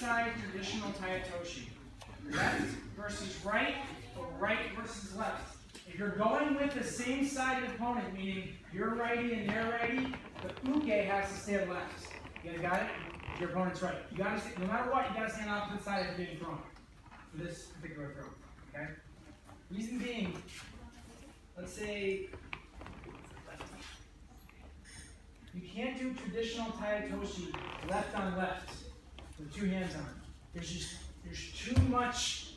side traditional Tai Otoshi. Left versus right, or right versus left. If you're going with the same side opponent, meaning you're righty and they're righty, the uke has to stand left. You guys got it? Your opponent's right. You gotta no matter what, you gotta stand opposite side if you're getting thrown. For this particular throw. Okay? Reason being, let's say you can't do traditional Tai Otoshi left on left with two hands on. There's too much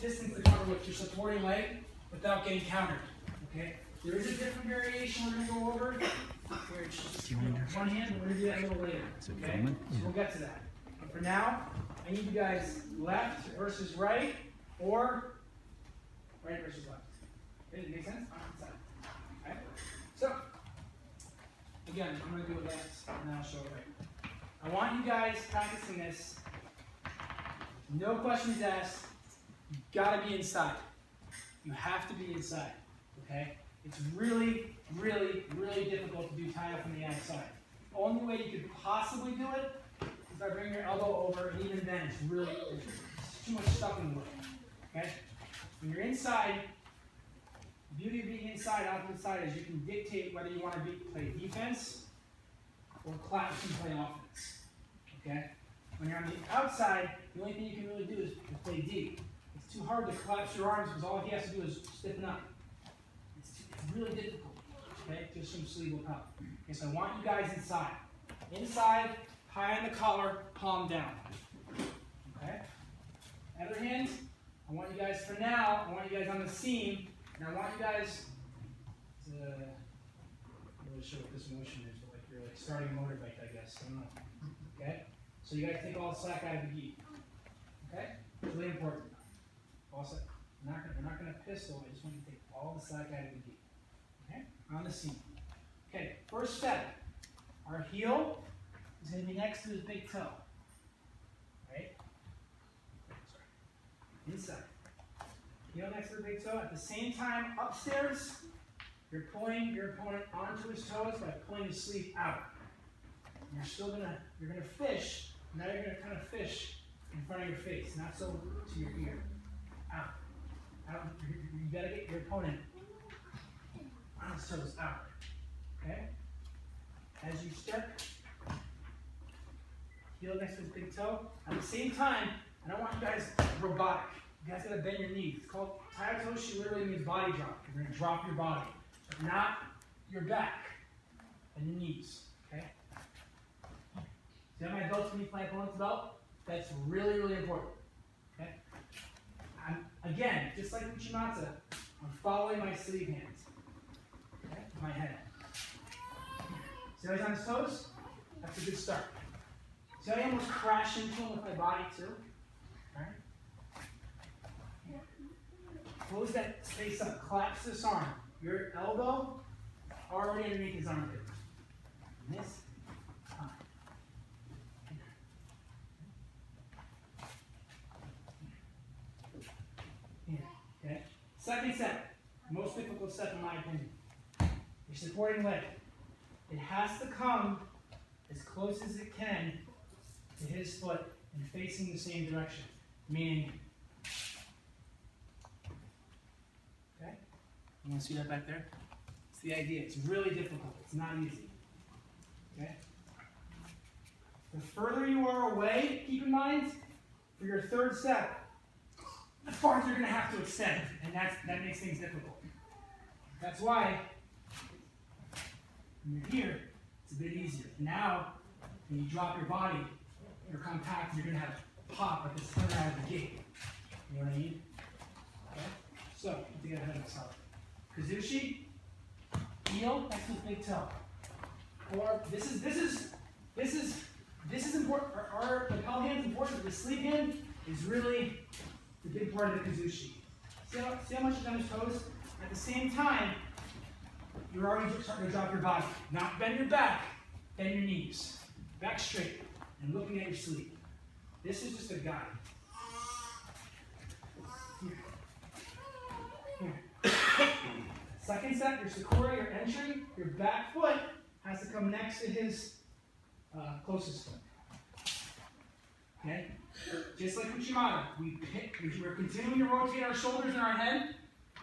distance to cover with your supporting leg without getting countered. Okay? There is a different variation we're going to go over where it's just one hand, and we're going to do that a little later. Okay? So we'll get to that. But for now, I need you guys left versus right or right versus left. Okay, does it make sense? Okay? So, again, I'm going to do it left and then I'll show it right. I want you guys practicing this. No questions asked. You gotta be inside. You have to be inside. Okay? It's really, really, really difficult to do tie from the outside. The only way you could possibly do it is by bringing your elbow over, and even then it's really it's too much stuff in the way. Okay? When you're inside, the beauty of being inside, opposite side, is you can dictate whether you want to play defense or collapse and play offense. Okay? When you're on the outside, the only thing you can really do is play deep. It's too hard to collapse your arms because all he has to do is stiffen up. It's really difficult. Okay? Just some sleeve will help. Okay, so I want you guys inside. Inside, high on the collar, palm down. Okay? Other hand, I want you guys, for now, I want you guys on the seam, and I want you guys to, I'm not really sure what this motion is, but like you're like starting a motorbike, I guess. I don't know. Okay? So you guys take all the slack out of the gi. Okay? It's really important. All set. We're not going to pistol. I just want you to take all the slack out of the gi. Okay? On the seam. Okay, first step. Our heel is going to be next to his big toe. Right? Sorry. Inside. Heel next to the big toe. At the same time, upstairs, you're pulling your opponent onto his toes by pulling his sleeve out. And you're still you're gonna fish. Now you're gonna kind of fish in front of your face, not so to your ear. Out. Out. You gotta get your opponent on his toes out. Okay? As you step, heel next to his big toe. At the same time, I don't want you guys robotic. You guys gotta bend your knees. It's called Tai Otoshi, literally means body drop. You're gonna drop your body, but not your back and your knees. Okay? See how my belt's beneath my opponent's belt? That's really, really important. Okay? Again, just like Uchimatsu, I'm following my sleeve hands. Okay? With my head. See how he's on his toes? That's a good start. See how I almost crash into him with my body too? Alright? Close that space up. Collapse this arm. Your elbow already underneath his armpit. And this time. Here. Okay? Second step. Most difficult step in my opinion. Your supporting leg. It has to come as close as it can to his foot and facing the same direction. Meaning, okay? You want to see that back there? It's the idea. It's really difficult. It's not easy. Okay? The further you are away, keep in mind, for your third step, the farther you're going to have to extend, and that makes things difficult. That's why when you're here, it's a bit easier. Now, when you drop your body, you're compact, you're going to have pop at this coming out of the gate. You know what I mean? Okay? So, to get ahead of myself. Kazushi, heel next to his big toe. Or this is important. Our lapel hand's important. The sleeve hand is really the big part of the Kazushi. See how much is on his toes? At the same time, you're already starting to drop your body. Not bend your back, bend your knees. Back straight and looking at your sleeve. This is just a guide. Here. Second step, your Sakura, your entry, your back foot has to come next to his closest foot. Okay? Just like Uchimata, we're continuing to rotate our shoulders and our head.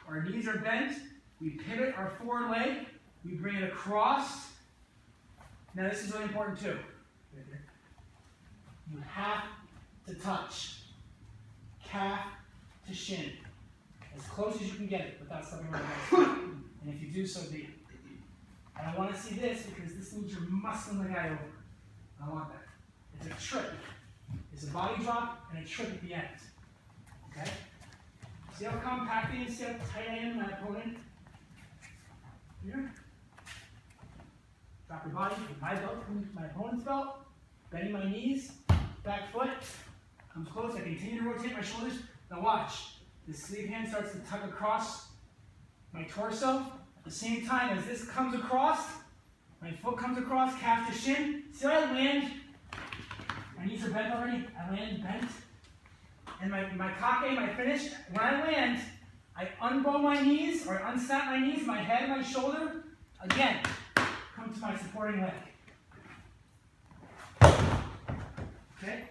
Our knees are bent. We pivot our forward leg. We bring it across. Now this is really important too. You have to touch calf to shin. As close as you can get it without stepping on the leg. And if you do, so be it. And I want to see this because this means you're muscling the guy over. I want that. It's a trick. It's a body drop and a trick at the end. Okay? See how compact it is? See how tight I am, my opponent? Here. Drop your body with my belt, my opponent's belt. Bending my knees. Back foot. Comes close. I continue to rotate my shoulders. Now watch. The sleeve hand starts to tug across my torso. At the same time as this comes across, my foot comes across, calf to shin. See how I land? My knees are bent already. I land bent. And my kake, my finish, when I land, I unbow my knees, or unsnap my knees, my head, my shoulder. Again, come to my supporting leg. Okay?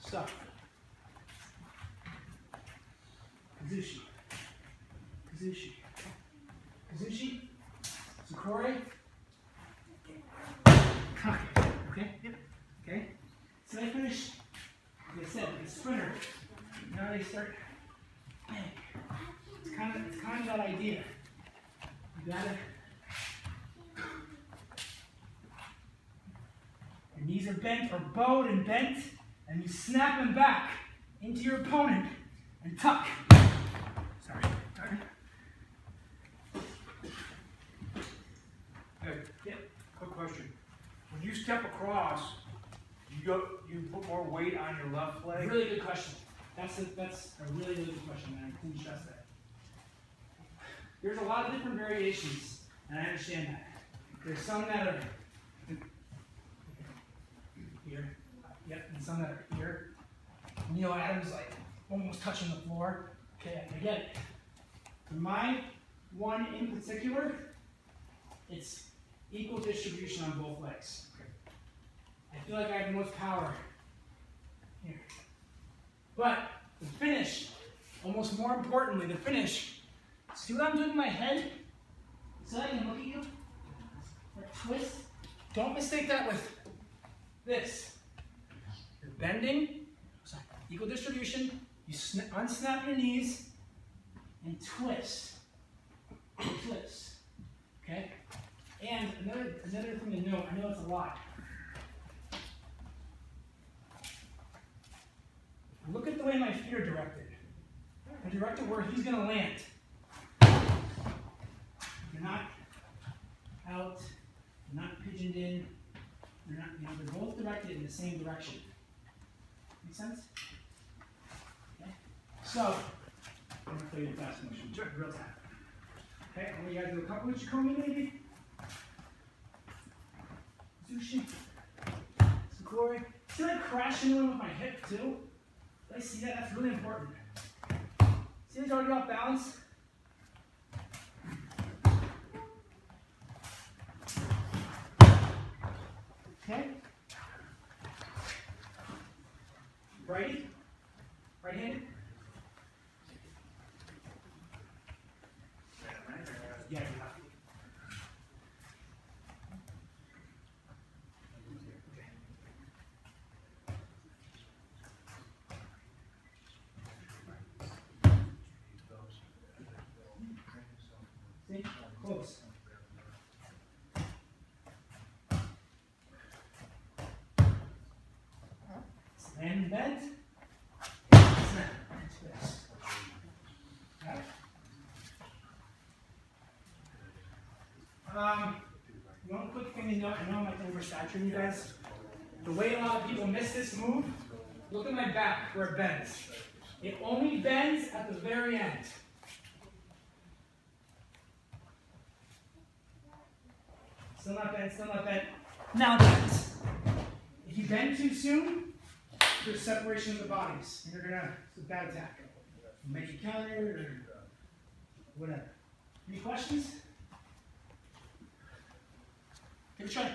So. Kazushi. Kazushi. Kazushi. Sakura. Kake. Okay? Yep. Okay? So I finish, like I said, like a sprinter. Now they start bang. It's kind of that idea. You gotta, your knees are bent or bowed and bent, and you snap them back into your opponent and tuck. Sorry. Hey, Yep. quick question. When you step across, you put more weight on your left leg? Really good question. That's a really, really good question, and I couldn't stress that. There's a lot of different variations, and I understand that. There's some that are here, yep, and some that are here. Neil Adams like almost touching the floor. Okay, I get it. For my one in particular, it's equal distribution on both legs. I feel like I have the most power here. But the finish, almost more importantly, the finish, see what I'm doing with my head? So I can look at you, or twist. Don't mistake that with this. You're bending, sorry, equal distribution, you unsnap your knees, and twist. Twist. Okay? And another thing to note, I know it's a lot. Look at the way my feet are directed. They're directed where he's going to land. They're not out, they're not pigeoned in, they're not, they're both directed in the same direction. Make sense? Okay. So, I'm going to play the fast motion. Sure. Real time. Okay, I want you guys to do a couple Uchikomi maybe. Sushi. Sakura. See that crash into him with my hip too? Did I see that? That's really important. See he's already off balance? Okay. Righty? Right-handed? Yeah, you have to. See? Close. Stand bent. Snap. Twist. Got it? One quick thing to note, I know I'm like oversaturating you guys. The way a lot of people miss this move, look at my back where it bends. It only bends at the very end. Still not bent, still not bent. Now it bends. If you bend too soon, there's separation of the bodies. And you're gonna, it's a bad attack. Make you counter or whatever. Any questions? Give it a try.